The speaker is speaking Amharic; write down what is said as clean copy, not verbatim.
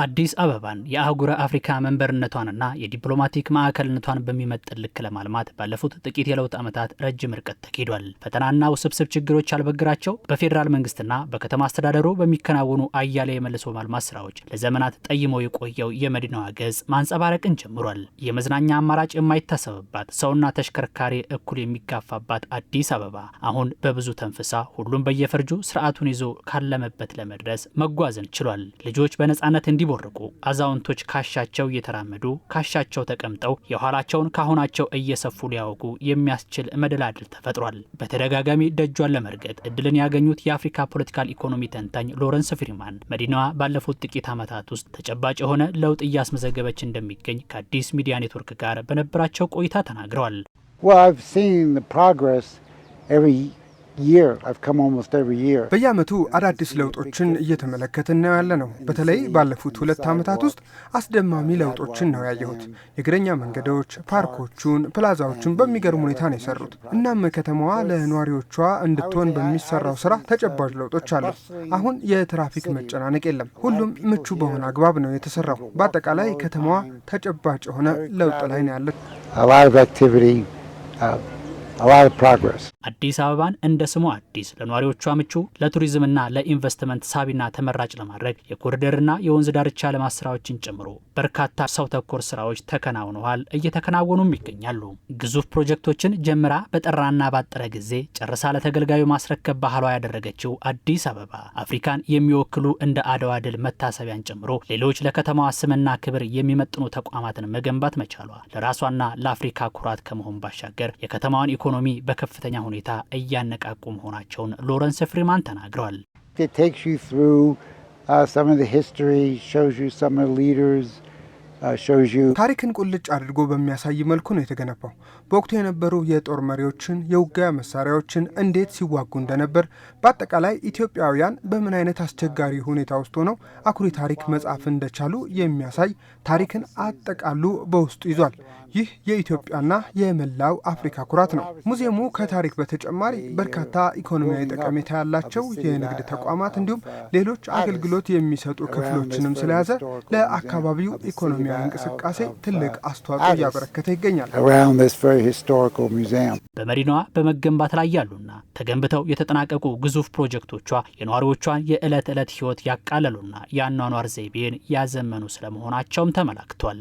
አዲስ አበባን የአህጉረ አፍሪካ መንበርነቷንና የዲፕሎማቲክ ማዕከልነቷን በሚመጥን ልክ ለማልማት ባለፉት ጥቂት የለውጥ ዓመታት ረጅም ርቀት ተካሂዷል። ፈተናና ውስብስብ ችግሮች ያልበግራቸው በፌዴራል መንግስትና በከተማ አስተዳደሩ በሚከናወኑ አያሌ የመልሶ ማልማት ስራዎች ለዘመናት ጠይሞ የቆየው የመዲናዋ ገጽ ማንጸባረቅን ጀምሯል። የመዝናኛ አማራጭ የማይታሰብባት ሰውና ተሽከርካሪ እኩል የሚጋፋባት አዲስ አበባ አሁን በብዙ ተንፍሳ ሁሉም በየፈርጁ ስርዓቱን ይዞ ካለመበት ለመድረስ መጓዝን ችሏል። ልጆች በነጻነት እንዲቦርቁ፣ አዛውንቶች ካሻቸው እየተራመዱ ካሻቸው ተቀምጠው የኋላቸውን ካሁናቸው እየሰፉ ሊያወጉ የሚያስችል መደላድል ተፈጥሯል። በተደጋጋሚ ደጇን ለመርገጥ እድልን ያገኙት የአፍሪካ ፖለቲካል ኢኮኖሚ ተንታኝ ሎረንስ ፍሪማን መዲናዋ ባለፉት ጥቂት ዓመታት ውስጥ ተጨባጭ የሆነ ለውጥ እያስመዘገበች እንደሚገኝ ከአዲስ ሚዲያ ኔትወርክ ጋር በነበራቸው ቆይታ ተናግረዋል። በየዓመቱ አዳዲስ ለውጦችን እየተመለከትን ነው ያለ ነው። በተለይ ባለፉት 2 ዓመታት ውስጥ አስደማሚ ለውጦችን ነው ያየሁት። የእግረኛ መንገዶች፣ ፓርኮቹን፣ ፕላዛዎቹን በሚገርም ሁኔታ ነው የሰሩት። እናም ከተማዋ ለነዋሪዎቿ እንድትሆን በሚሰራው ስራ ተጨባጭ ለውጦች አሉ። አሁን የትራፊክ መጨናነቅ የለም። ሁሉም ምቹ በሆነ አግባብ ነው የተሰራው። በአጠቃላይ ከተማዋ ተጨባጭ የሆነ ለውጥ ላይ ነው ያለች። አዲስ አበባን እንደ ስሙ አዲስ ለነዋሪዎቿ ምቹ ለቱሪዝምና ለኢንቨስትመንት ሳቢና ተመራጭ ለማድረግ የኮሪደርና የወንዝ ዳርቻ ልማት ስራዎችን ጨምሮ በርካታ ሰው ተኮር ስራዎች ተከናውነዋል፣ እየተከናወኑም ይገኛሉ። ግዙፍ ፕሮጀክቶችን ጀምራ በጠራና ባጠረ ጊዜ ጨርሳ ለተገልጋዩ ማስረከብ ባህሏ ያደረገችው አዲስ አበባ አፍሪካን የሚወክሉ እንደ አድዋ ድል መታሰቢያን ጨምሮ ሌሎች ለከተማዋ ስምና ክብር የሚመጥኑ ተቋማትን መገንባት መቻሏ ለራሷና ለአፍሪካ ኩራት ከመሆን ባሻገር የከተማዋን ኢኮኖሚ በከፍተኛ ሁኔታ እያነቃቁ መሆናቸውን ሎረንስ ፍሪማን ተናግረዋል። ታሪክን ቁልጭ አድርጎ በሚያሳይ መልኩ ነው የተገነባው። በወቅቱ የነበሩ የጦር መሪዎችን፣ የውጊያ መሳሪያዎችን እንዴት ሲዋጉ እንደነበር፣ በአጠቃላይ ኢትዮጵያውያን በምን አይነት አስቸጋሪ ሁኔታ ውስጥ ሆነው አኩሪ ታሪክ መጻፍ እንደቻሉ የሚያሳይ ታሪክን አጠቃሉ በውስጡ ይዟል። ይህ የኢትዮጵያና የመላው አፍሪካ ኩራት ነው። ሙዚየሙ ከታሪክ በተጨማሪ በርካታ ኢኮኖሚያዊ ጠቀሜታ ያላቸው የንግድ ተቋማት እንዲሁም ሌሎች አገልግሎት የሚሰጡ ክፍሎችንም ስለያዘ ለአካባቢው ኢኮኖሚያዊ እንቅስቃሴ ትልቅ አስተዋጽኦ እያበረከተ ይገኛል። በመዲናዋ በመገንባት ላይ ያሉና ተገንብተው የተጠናቀቁ ግዙፍ ፕሮጀክቶቿ የነዋሪዎቿን የዕለት ዕለት ሕይወት ያቃለሉና የአኗኗር ዘይቤን ያዘመኑ ስለመሆናቸውም ተመላክቷል።